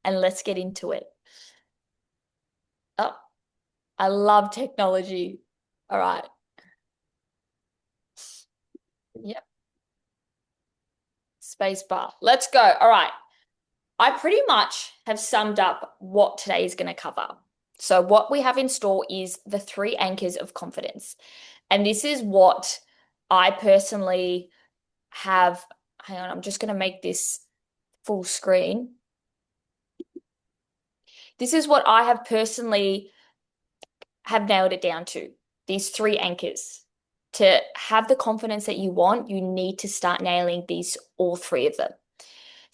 and let's get into it. Oh, I love technology. All right. Yep. Space bar. Let's go. All right. I pretty much have summed up what today is going to cover. So, what we have in store is the three anchors of confidence. And this is what I personally have. Hang on, I'm just going to make this full screen. This is what I have personally have nailed it down to. These three anchors. To have the confidence that you want, you need to start nailing these, all three of them.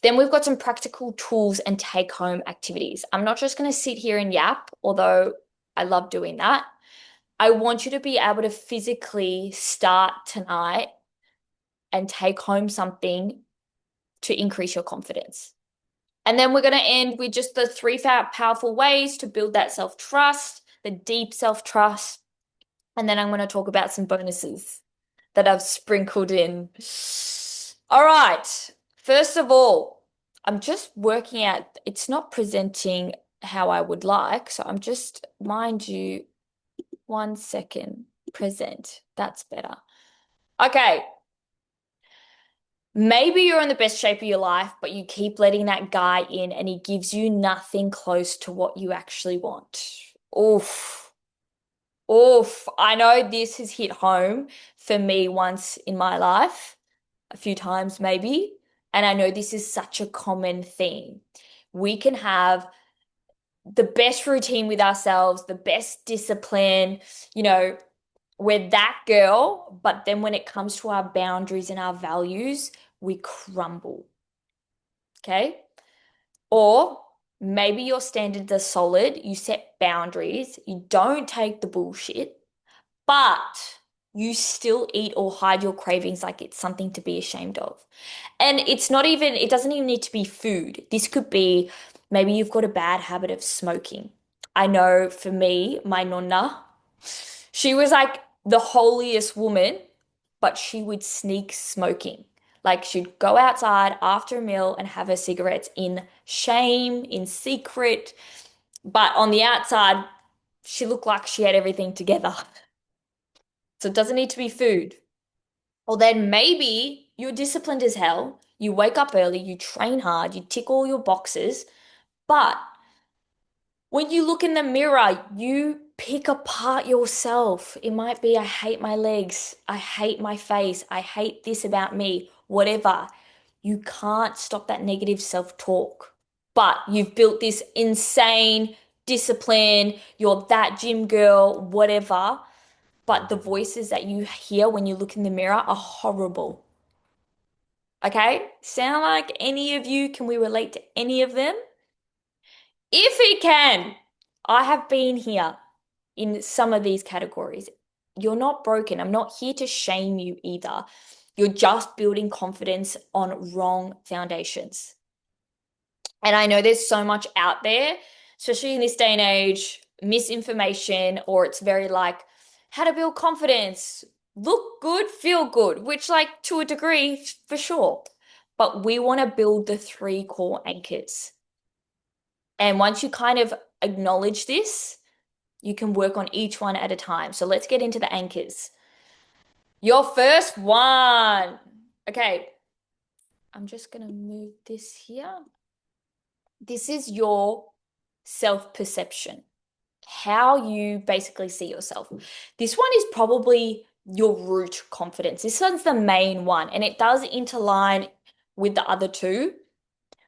Then we've got some practical tools and take home activities. I'm not just going to sit here and yap, although I love doing that. I want you to be able to physically start tonight and take home something to increase your confidence. And then we're going to end with just the three powerful ways to build that self-trust, the deep self-trust. And then I'm going to talk about some bonuses that I've sprinkled in. All right. First of all, I'm just working out, it's not presenting how I would like. So I'm just, mind you, 1 second, present. That's better. Okay. Maybe you're in the best shape of your life, but you keep letting that guy in and he gives you nothing close to what you actually want. Oof. Oof. I know this has hit home for me once in my life, a few times maybe. And I know this is such a common theme. We can have the best routine with ourselves, the best discipline, you know, we're that girl, but then when it comes to our boundaries and our values, we crumble. Okay? Or maybe your standards are solid, you set boundaries, you don't take the bullshit, but you still eat or hide your cravings like it's something to be ashamed of. And it's not even, it doesn't even need to be food. This could be maybe you've got a bad habit of smoking. I know for me, my nonna, she was like the holiest woman, but she would sneak smoking. Like she'd go outside after a meal and have her cigarettes in shame, in secret. But on the outside, she looked like she had everything together. So it doesn't need to be food. Or then maybe you're disciplined as hell. You wake up early, you train hard, you tick all your boxes, but when you look in the mirror, you pick apart yourself. It might be, I hate my legs, I hate my face, I hate this about me, whatever. You can't stop that negative self-talk. But you've built this insane discipline, you're that gym girl, whatever. But the voices that you hear when you look in the mirror are horrible. Okay? Sound like any of you? Can we relate to any of them? If we can, I have been here in some of these categories. You're not broken. I'm not here to shame you either. You're just building confidence on wrong foundations. And I know there's so much out there, especially in this day and age, misinformation, or it's very like how to build confidence, look good, feel good, which, like, to a degree, for sure. But we want to build the three core anchors. And once you kind of acknowledge this, you can work on each one at a time. So let's get into the anchors. Your first one. Okay, I'm just going to move this here. This is your self-perception, how you basically see yourself. This one is probably your root confidence. This one's the main one, and it does interline with the other two,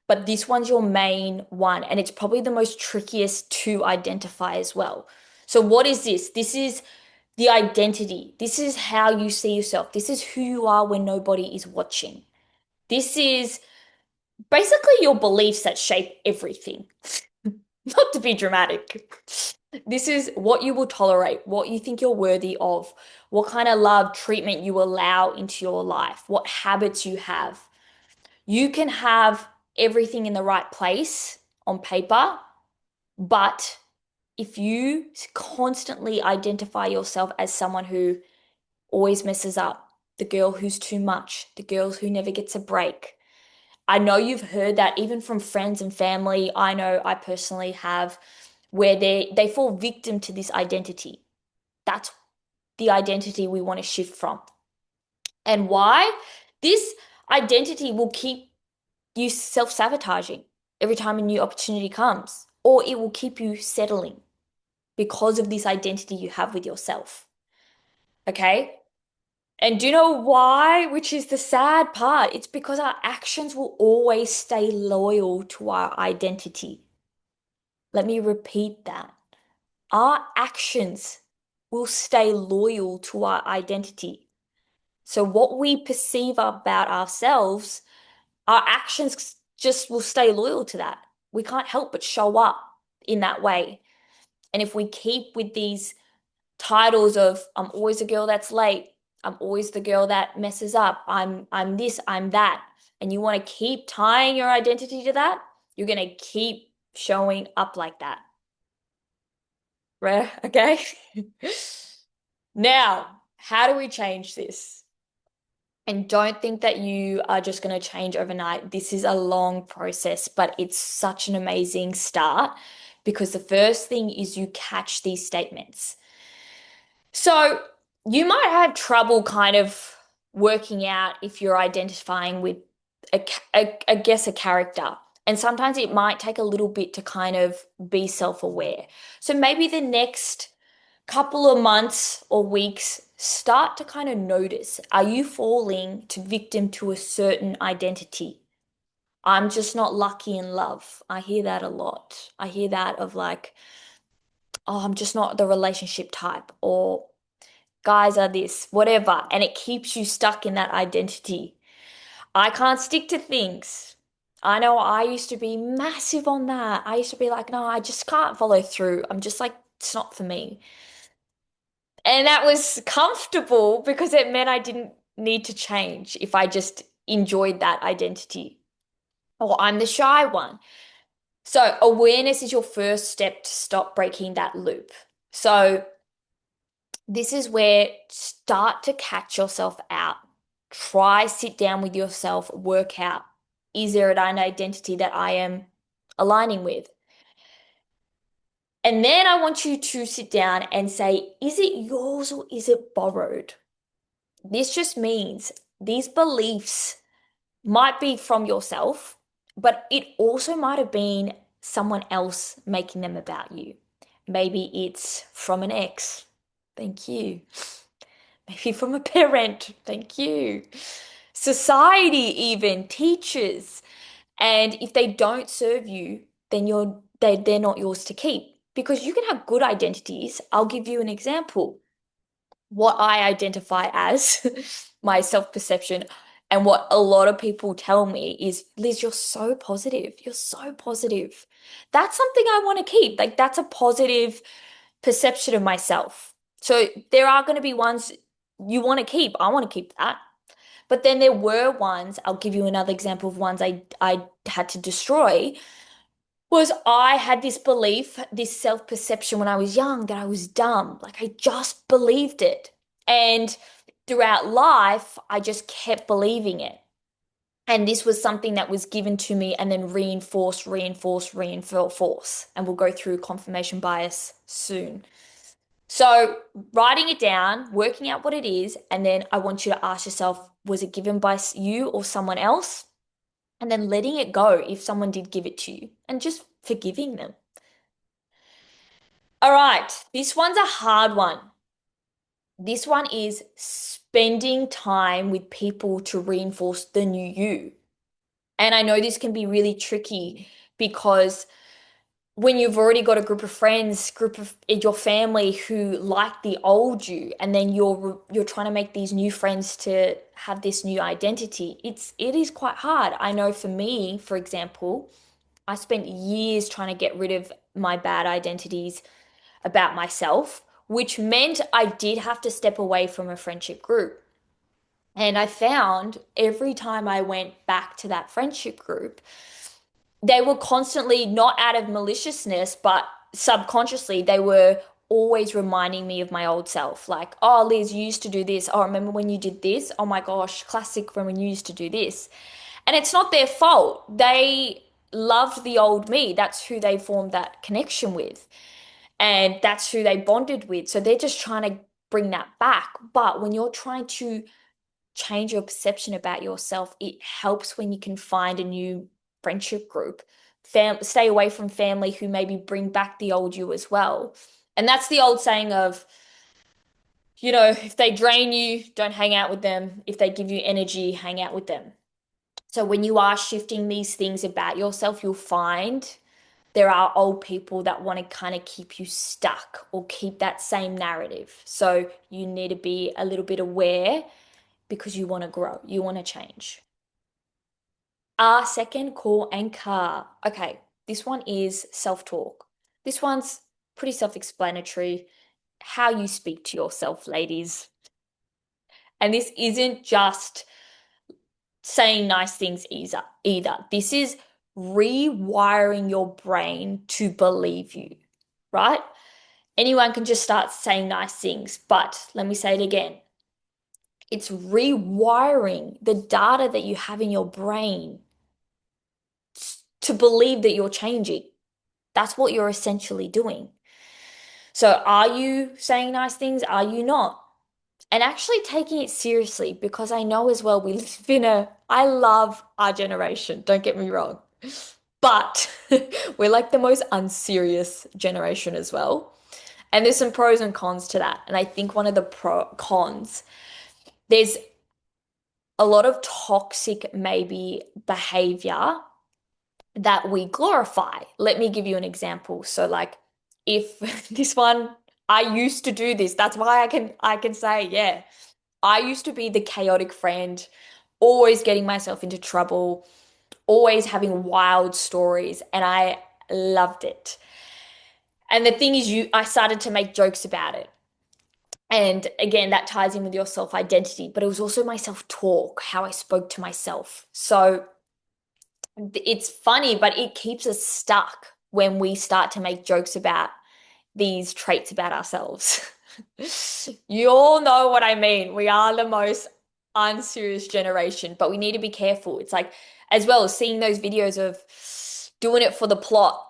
but this one's your main one, and it's probably the most trickiest to identify as well. So what is this? This is the identity. This is how you see yourself. This is who you are when nobody is watching. This is basically your beliefs that shape everything. Not to be dramatic. This is what you will tolerate, what you think you're worthy of, what kind of love, treatment you allow into your life, what habits you have. You can have everything in the right place on paper, but if you constantly identify yourself as someone who always messes up, the girl who's too much, the girl who never gets a break, I know you've heard that even from friends and family. I know I personally have, where they fall victim to this identity. That's the identity we want to shift from. And why? This identity will keep you self-sabotaging every time a new opportunity comes, or it will keep you settling because of this identity you have with yourself. Okay? And do you know why? Which is the sad part. It's because our actions will always stay loyal to our identity. Let me repeat that. Our actions will stay loyal to our identity. So, what we perceive about ourselves, our actions just will stay loyal to that. We can't help but show up in that way. And if we keep with these titles of I'm always the girl that's late, I'm always the girl that messes up, I'm this, I'm that, and you want to keep tying your identity to that, you're going to keep showing up like that. Right? Okay? Now, how do we change this? And don't think that you are just going to change overnight. This is a long process, but it's such an amazing start because the first thing is you catch these statements. So you might have trouble kind of working out if you're identifying with I guess a character. And sometimes it might take a little bit to kind of be self-aware. So maybe the next couple of months or weeks, start to kind of notice, are you falling to victim to a certain identity? I'm just not lucky in love. I hear that a lot. I hear that of like, oh, I'm just not the relationship type, or guys are this, whatever. And it keeps you stuck in that identity. I can't stick to things. I know I used to be massive on that. I used to be like, no, I just can't follow through. I'm just like, it's not for me. And that was comfortable because it meant I didn't need to change if I just enjoyed that identity. Or I'm the shy one. So awareness is your first step to stop breaking that loop. So this is where start to catch yourself out. Try sit down with yourself, work out, is there an identity that I am aligning with? And then I want you to sit down and say, is it yours or is it borrowed? This just means these beliefs might be from yourself, but it also might have been someone else making them about you. Maybe it's from an ex. Thank you. Maybe from a parent. Thank you. Society, even teachers. And if they don't serve you, then they're not yours to keep. Because you can have good identities. I'll give you an example. What I identify as my self-perception and what a lot of people tell me is, Liz, you're so positive. You're so positive. That's something I want to keep. Like that's a positive perception of myself. So there are going to be ones you want to keep. I want to keep that. But then there were ones, I'll give you another example of ones I had to destroy, was I had this belief, this self-perception when I was young that I was dumb. Like I just believed it. And throughout life, I just kept believing it. And this was something that was given to me and then reinforced, reinforced, reinforced. And we'll go through confirmation bias soon. So, writing it down, working out what it is, and then I want you to ask yourself, was it given by you or someone else? And then letting it go if someone did give it to you and just forgiving them. All right, this one's a hard one. This one is spending time with people to reinforce the new you. And I know this can be really tricky because when you've already got a group of friends, group of your family who like the old you, and then you're trying to make these new friends to have this new identity, it is quite hard. I know for me, for example, I spent years trying to get rid of my bad identities about myself, which meant I did have to step away from a friendship group. And I found every time I went back to that friendship group, they were constantly, not out of maliciousness, but subconsciously, they were always reminding me of my old self. Like, oh, Liz, you used to do this. Oh, remember when you did this? Oh my gosh, classic when you used to do this. And it's not their fault. They loved the old me. That's who they formed that connection with. And that's who they bonded with. So they're just trying to bring that back. But when you're trying to change your perception about yourself, it helps when you can find a new friendship group. Stay away from family who maybe bring back the old you as well. And that's the old saying of, if they drain you, don't hang out with them. If they give you energy, hang out with them. So when you are shifting these things about yourself, you'll find there are old people that want to kind of keep you stuck or keep that same narrative. So you need to be a little bit aware because you want to grow, you want to change. Our second core anchor. Okay, this one is self-talk. This one's pretty self-explanatory. How you speak to yourself, ladies. And this isn't just saying nice things either. This is rewiring your brain to believe you, right? Anyone can just start saying nice things, but let me say it again. It's rewiring the data that you have in your brain to believe that you're changing. That's what you're essentially doing. So, are you saying nice things? Are you not? And actually taking it seriously because I know as well we live I love our generation, don't get me wrong, but we're like the most unserious generation as well. And there's some pros and cons to that. And I think one of the cons, there's a lot of toxic maybe behavior that we glorify. Let me give you an example. So like if this one, I used to do this. That's why I can say, yeah, I used to be the chaotic friend, always getting myself into trouble, always having wild stories, and I loved it. And the thing is, I started to make jokes about it. And again, that ties in with your self-identity, but it was also my self-talk, how I spoke to myself. So it's funny, but it keeps us stuck when we start to make jokes about these traits about ourselves. You all know what I mean. We are the most unserious generation, but we need to be careful. It's like, as well as seeing those videos of doing it for the plot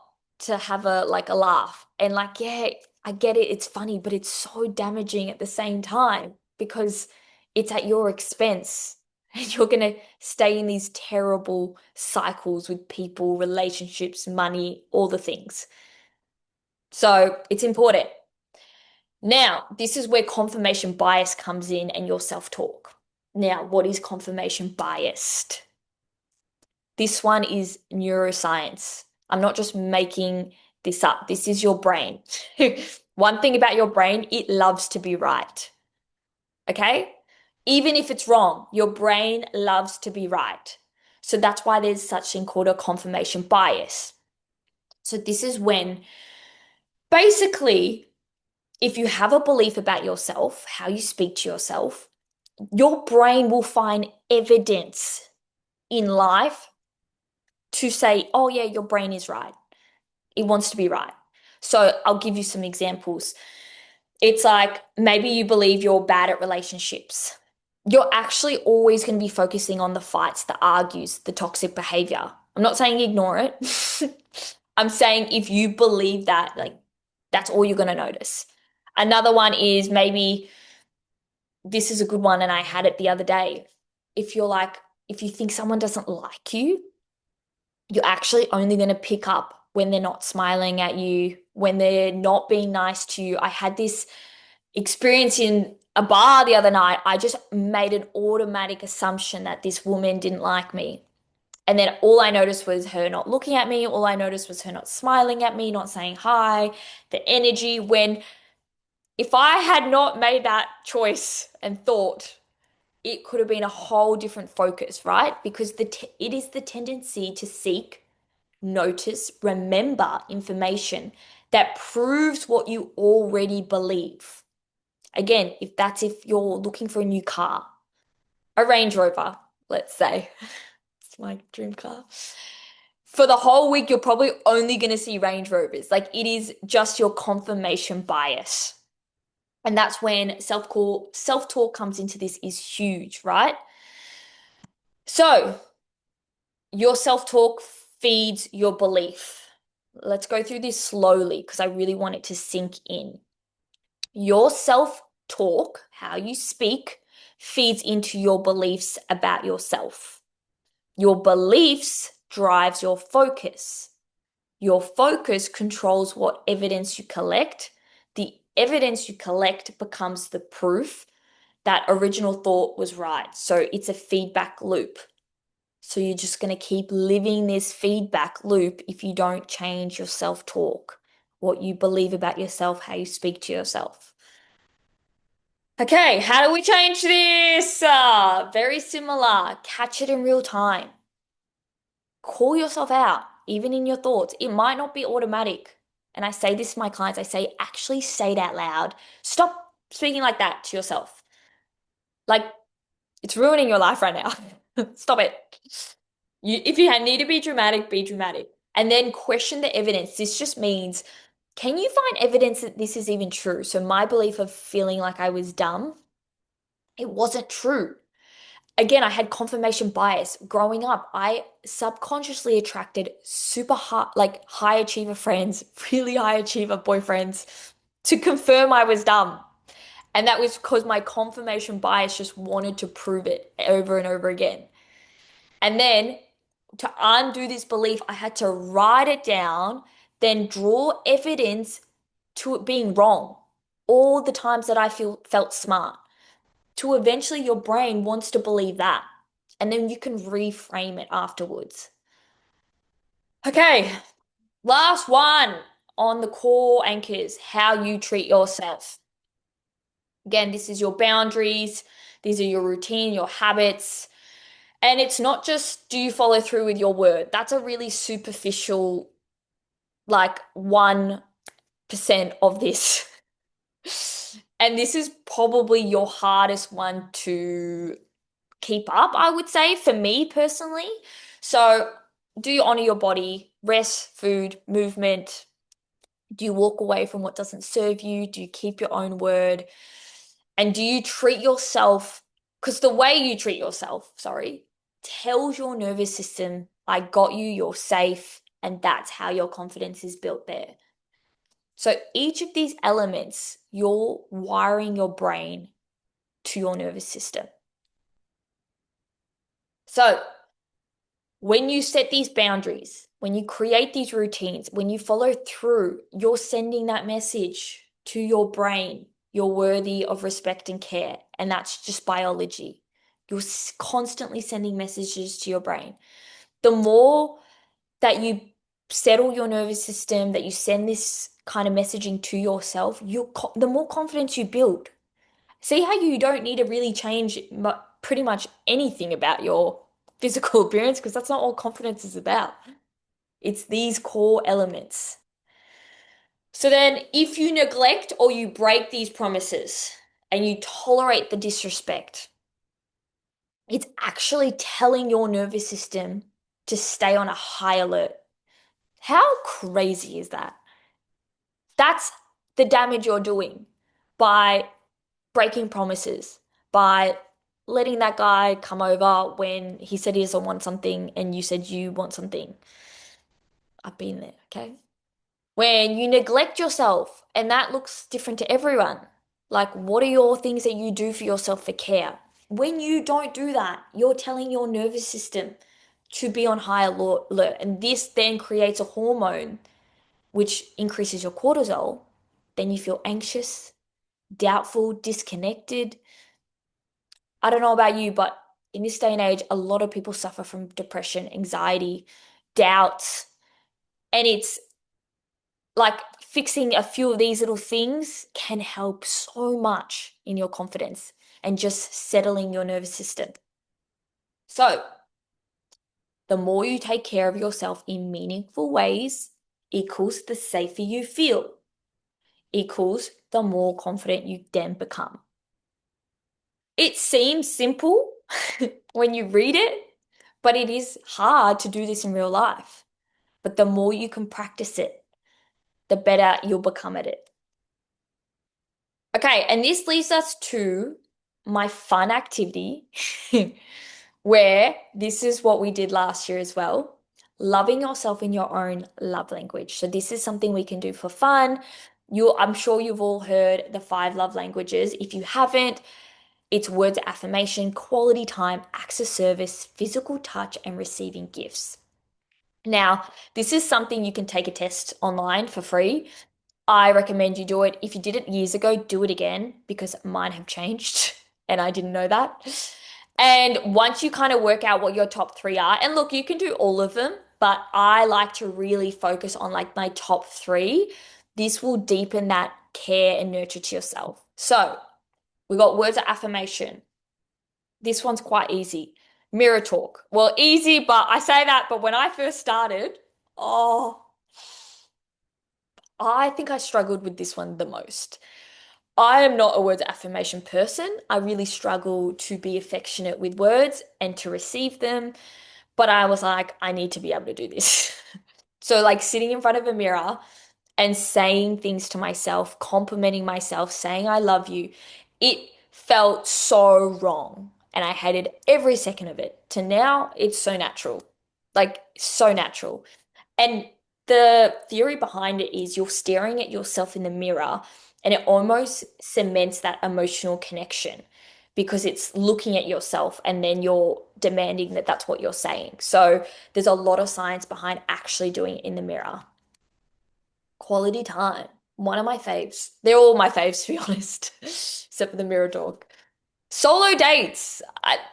to have a laugh. And like, yeah, I get it. It's funny, but it's so damaging at the same time because it's at your expense. And you're going to stay in these terrible cycles with people, relationships, money, all the things. So it's important. Now, this is where confirmation bias comes in and your self-talk. Now, what is confirmation biased? This one is neuroscience. I'm not just making this up. This is your brain. One thing about your brain, it loves to be right. Okay? Even if it's wrong, your brain loves to be right. So that's why there's such thing called a confirmation bias. So this is when basically if you have a belief about yourself, how you speak to yourself, your brain will find evidence in life to say, oh, yeah, your brain is right. It wants to be right. So I'll give you some examples. It's like maybe you believe you're bad at relationships. You're actually always going to be focusing on the fights, the argues, the toxic behavior. I'm not saying ignore it. I'm saying if you believe that, like, that's all you're going to notice. Another one is maybe this is a good one, and I had it the other day. If you think someone doesn't like you, you're actually only going to pick up when they're not smiling at you, when they're not being nice to you. I had this experience in a bar the other night. I just made an automatic assumption that this woman didn't like me. And then all I noticed was her not looking at me. All I noticed was her not smiling at me, not saying hi, the energy. When if I had not made that choice and thought, it could have been a whole different focus, right? Because it is the tendency to seek, notice, remember information that proves what you already believe. Again, if you're looking for a new car, a Range Rover, let's say, it's my dream car. For the whole week, you're probably only going to see Range Rovers. Like it is just your confirmation bias. And that's when self-talk comes into this is huge, right? So Your self-talk feeds your belief. Let's go through this slowly because I really want it to sink in. Your self-talk, how you speak, feeds into your beliefs about yourself. Your beliefs drives your focus. Your focus controls what evidence you collect. The evidence you collect becomes the proof that original thought was right. So it's a feedback loop. So you're just going to keep living this feedback loop if you don't change your self-talk, what you believe about yourself, how you speak to yourself. Okay, how do we change this? Very similar. Catch it in real time. Call yourself out, even in your thoughts. It might not be automatic. And I say this to my clients, I say, actually say it out loud. Stop speaking like that to yourself. Like, it's ruining your life right now. Stop it. If you need to be dramatic, be dramatic. And then question the evidence. This just means, can you find evidence that this is even true? So my belief of feeling like I was dumb, it wasn't true. Again, I had confirmation bias. Growing up, I subconsciously attracted super high, like high achiever friends, really high achiever boyfriends to confirm I was dumb. And that was because my confirmation bias just wanted to prove it over and over again. And then to undo this belief, I had to write it down, then draw evidence to it being wrong. All the times that I felt smart, to eventually your brain wants to believe that. And then you can reframe it afterwards. Okay, last one on the core anchors, how you treat yourself. Again, this is your boundaries, these are your routine, your habits. And it's not just do you follow through with your word. That's a really superficial, like 1% of this. And this is probably your hardest one to keep up, I would say, for me personally. So, do you honor your body, rest, food, movement? Do you walk away from what doesn't serve you? Do you keep your own word? And do you treat yourself, because the way you treat yourself, sorry, tells your nervous system, I got you, you're safe, and that's how your confidence is built there. So each of these elements, you're wiring your brain to your nervous system. So when you set these boundaries, when you create these routines, when you follow through, you're sending that message to your brain. You're worthy of respect and care. And that's just biology. You're constantly sending messages to your brain. The more that you settle your nervous system, that you send this kind of messaging to yourself, the more confidence you build. See how you don't need to really change pretty much anything about your physical appearance because that's not all confidence is about. It's these core elements. So then, if you neglect or you break these promises and you tolerate the disrespect, it's actually telling your nervous system to stay on a high alert. How crazy is that? That's the damage you're doing by breaking promises, by letting that guy come over when he said he doesn't want something and you said you want something. I've been there, okay? When you neglect yourself, and that looks different to everyone. Like, what are your things that you do for yourself for care? When you don't do that, you're telling your nervous system to be on high alert. And this then creates a hormone which increases your cortisol. Then you feel anxious, doubtful, disconnected. I don't know about you, but in this day and age, a lot of people suffer from depression, anxiety, doubts. And it's like fixing a few of these little things can help so much in your confidence and just settling your nervous system. So, the more you take care of yourself in meaningful ways equals the safer you feel, equals the more confident you then become. It seems simple when you read it, but it is hard to do this in real life. But the more you can practice it, the better you'll become at it. Okay, and this leads us to my fun activity where this is what we did last year as well. Loving yourself in your own love language. So this is something we can do for fun. I'm sure you've all heard the five love languages. If you haven't, it's words of affirmation, quality time, acts of service, physical touch, and receiving gifts. Now, this is something you can take a test online for free. I recommend you do it. If you did it years ago, do it again because mine have changed and I didn't know that. And once you kind of work out what your top three are, and look, you can do all of them, but I like to really focus on like my top three. This will deepen that care and nurture to yourself. So we got words of affirmation. This one's quite easy. Mirror talk. Well, easy, but I say that, but when I first started, oh, I think I struggled with this one the most. I am not a words of affirmation person. I really struggle to be affectionate with words and to receive them. But I was like, I need to be able to do this. So, like sitting in front of a mirror and saying things to myself, complimenting myself, saying I love you, it felt so wrong. And I hated every second of it. To now, it's so natural. Like, so natural. And the theory behind it is you're staring at yourself in the mirror and it almost cements that emotional connection because it's looking at yourself and then you're demanding that that's what you're saying. So there's a lot of science behind actually doing it in the mirror. Quality time. One of my faves. They're all my faves, to be honest, except for the mirror dog. Solo dates,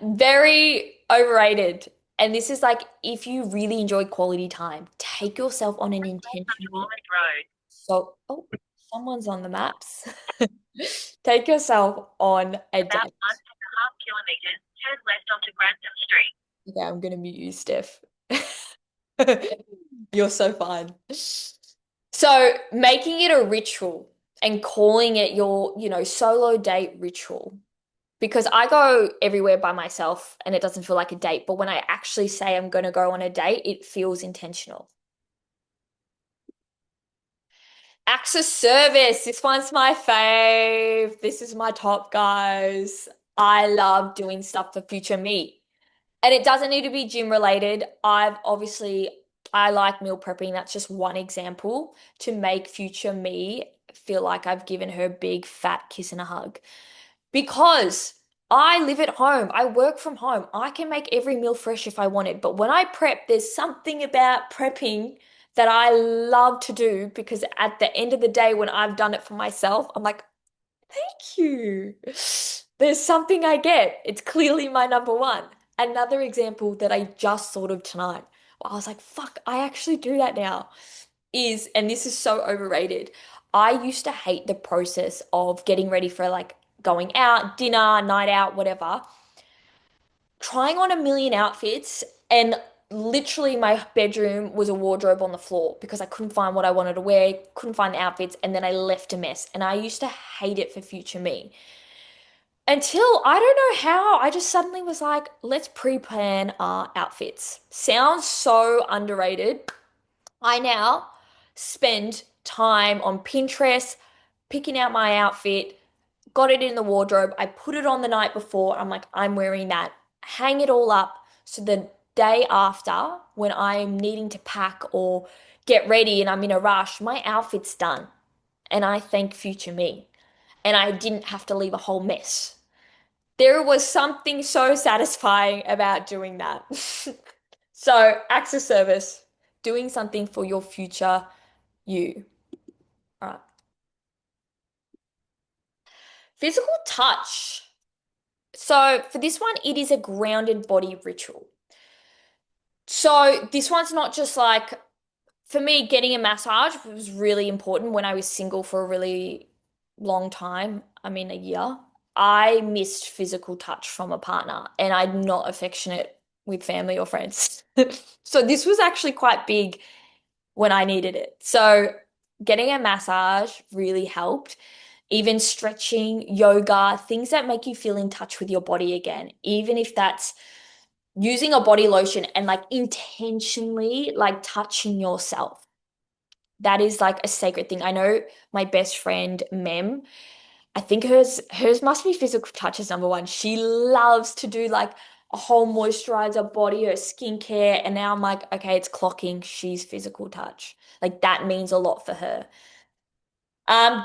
very overrated. And this is like if you really enjoy quality time, take yourself on an intentional. So, oh, someone's on the maps. Take yourself on a date. About 1.5 kilometers, turn left onto Grantham Street. Okay, I'm gonna mute you, Steph. You're so fun. So, making it a ritual and calling it your, solo date ritual. Because I go everywhere by myself and it doesn't feel like a date. But when I actually say I'm going to go on a date, it feels intentional. Acts of service. This one's my fave. This is my top, guys. I love doing stuff for future me. And it doesn't need to be gym related. I like meal prepping. That's just one example to make future me feel like I've given her a big fat kiss and a hug. Because I live at home, I work from home. I can make every meal fresh if I wanted. But when I prep, there's something about prepping that I love to do because at the end of the day, when I've done it for myself, I'm like, thank you. There's something I get. It's clearly my number one. Another example that I just thought of tonight. I was like, fuck, I actually do that now. And this is so overrated. I used to hate the process of getting ready for like going out, dinner, night out, whatever, trying on a million outfits, and literally my bedroom was a wardrobe on the floor because I couldn't find what I wanted to wear, couldn't find the outfits, and then I left a mess. And I used to hate it for future me. Until I don't know how, I just suddenly was like, let's pre-plan our outfits. Sounds so underrated. I now spend time on Pinterest picking out my outfit, got it in the wardrobe. I put it on the night before. I'm like, I'm wearing that. Hang it all up so the day after, when I'm needing to pack or get ready and I'm in a rush, my outfit's done. And I thank future me. And I didn't have to leave a whole mess. There was something so satisfying about doing that. So, acts of service, doing something for your future you. All right. Physical touch. So, for this one, it is a grounded body ritual. So, this one's not just like, for me, getting a massage was really important when I was single for a really long time. I mean, a year. I missed physical touch from a partner and I'm not affectionate with family or friends. So, this was actually quite big when I needed it. So, getting a massage really helped. Even stretching, yoga, things that make you feel in touch with your body again, even if that's using a body lotion and like intentionally like touching yourself. That is like a sacred thing. I know my best friend Mem, I think hers must be physical touch as number one. She loves to do like a whole moisturizer, body, her skincare. And now I'm like, okay, it's clocking. She's physical touch. Like that means a lot for her.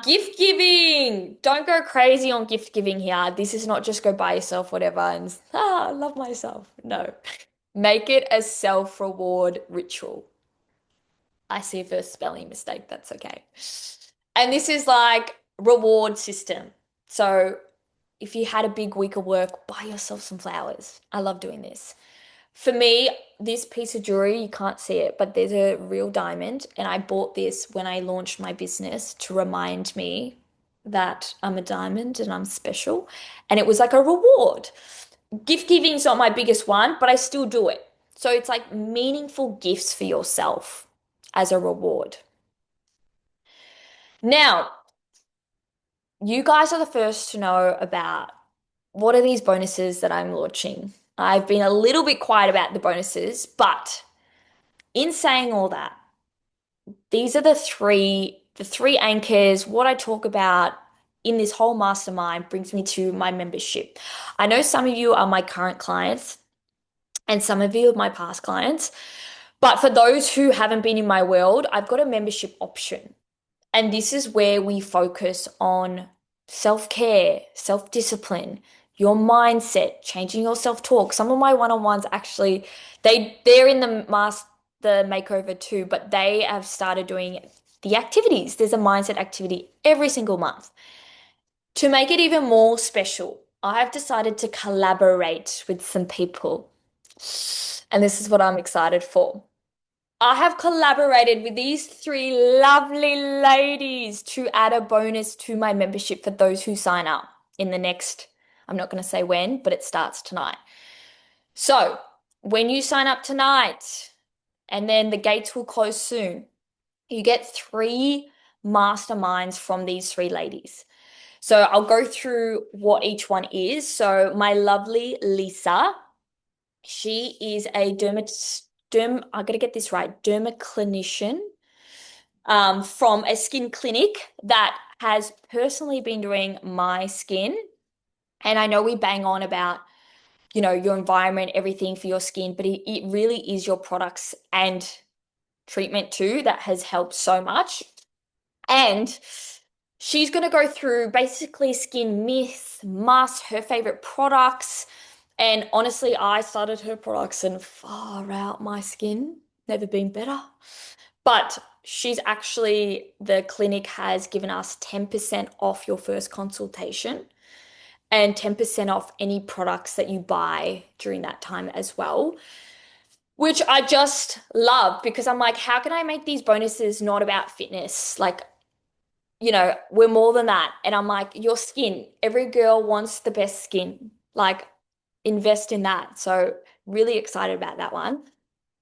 Gift giving. Don't go crazy on gift giving here. This is not just go buy yourself whatever and I love myself. No. Make it a self-reward ritual. I see a first spelling mistake. That's okay. And this is like reward system. So if you had a big week of work, buy yourself some flowers. I love doing this. For me, this piece of jewelry, you can't see it, but there's a real diamond. And I bought this when I launched my business to remind me that I'm a diamond and I'm special. And it was like a reward. Gift giving's not my biggest one, but I still do it. So it's like meaningful gifts for yourself as a reward. Now, you guys are the first to know about what are these bonuses that I'm launching. I've been a little bit quiet about the bonuses, but in saying all that, these are the three anchors. What I talk about in this whole mastermind brings me to my membership. I know some of you are my current clients and some of you are my past clients, but for those who haven't been in my world, I've got a membership option. And this is where we focus on self-care, self-discipline, your mindset, changing your self-talk. Some of my one-on-ones actually, they're in the makeover too, but they have started doing the activities. There's a mindset activity every single month. To make it even more special, I have decided to collaborate with some people. And this is what I'm excited for. I have collaborated with these three lovely ladies to add a bonus to my membership for those who sign up in the next, I'm not going to say when, but it starts tonight. So when you sign up tonight, and then the gates will close soon, you get three masterminds from these three ladies. So I'll go through what each one is. So my lovely Lisa, she is a I gotta get this right, dermaclinician from a skin clinic that has personally been doing my skin. And I know we bang on about, your environment, everything for your skin, but it really is your products and treatment too that has helped so much. And she's going to go through basically skin myths, must, her favorite products. And honestly, I started her products and far out my skin. Never been better. But the clinic has given us 10% off your first consultation and 10% off any products that you buy during that time as well, which I just love because I'm like, how can I make these bonuses not about fitness? Like, we're more than that. And I'm like, your skin, every girl wants the best skin. Like, invest in that. So, really excited about that one.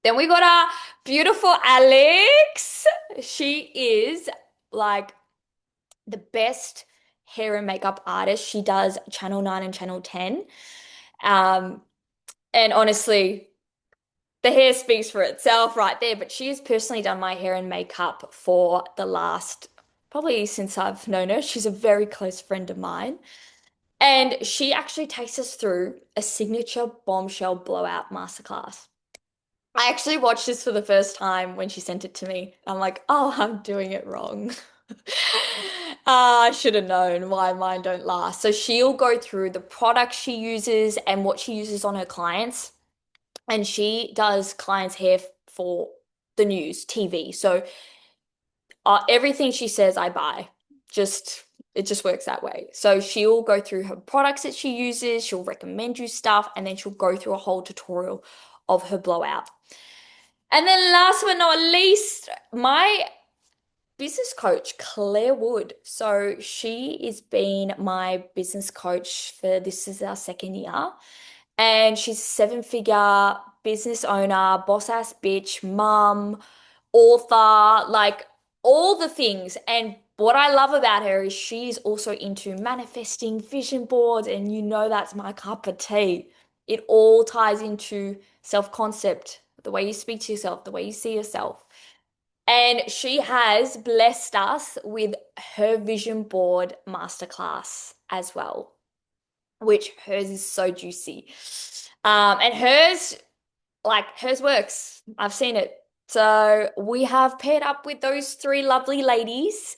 Then we got our beautiful Alex. She is like the best hair and makeup artist. She does Channel 9 and Channel 10. Um, and honestly, the hair speaks for itself right there. But she has personally done my hair and makeup for the last, probably since I've known her. She's a very close friend of mine. And she actually takes us through a signature bombshell blowout masterclass. I actually watched this for the first time when she sent it to me. I'm like, oh, I'm doing it wrong. I should have known why mine don't last. So she'll go through the products she uses and what she uses on her clients. And she does clients' hair for the news, TV. So everything she says, I buy. It just works that way. So she'll go through her products that she uses, she'll recommend you stuff, and then she'll go through a whole tutorial of her blowout. And then last but not least, my business coach, Claire Wood. So she has been my business coach for this is our second year. And she's a seven-figure business owner, boss ass bitch, mum, author, like all the things. And what I love about her is she's also into manifesting vision boards, and that's my cup of tea. It all ties into self-concept, the way you speak to yourself, the way you see yourself. And she has blessed us with her vision board masterclass as well, which hers is so juicy. And hers works. I've seen it. So we have paired up with those three lovely ladies.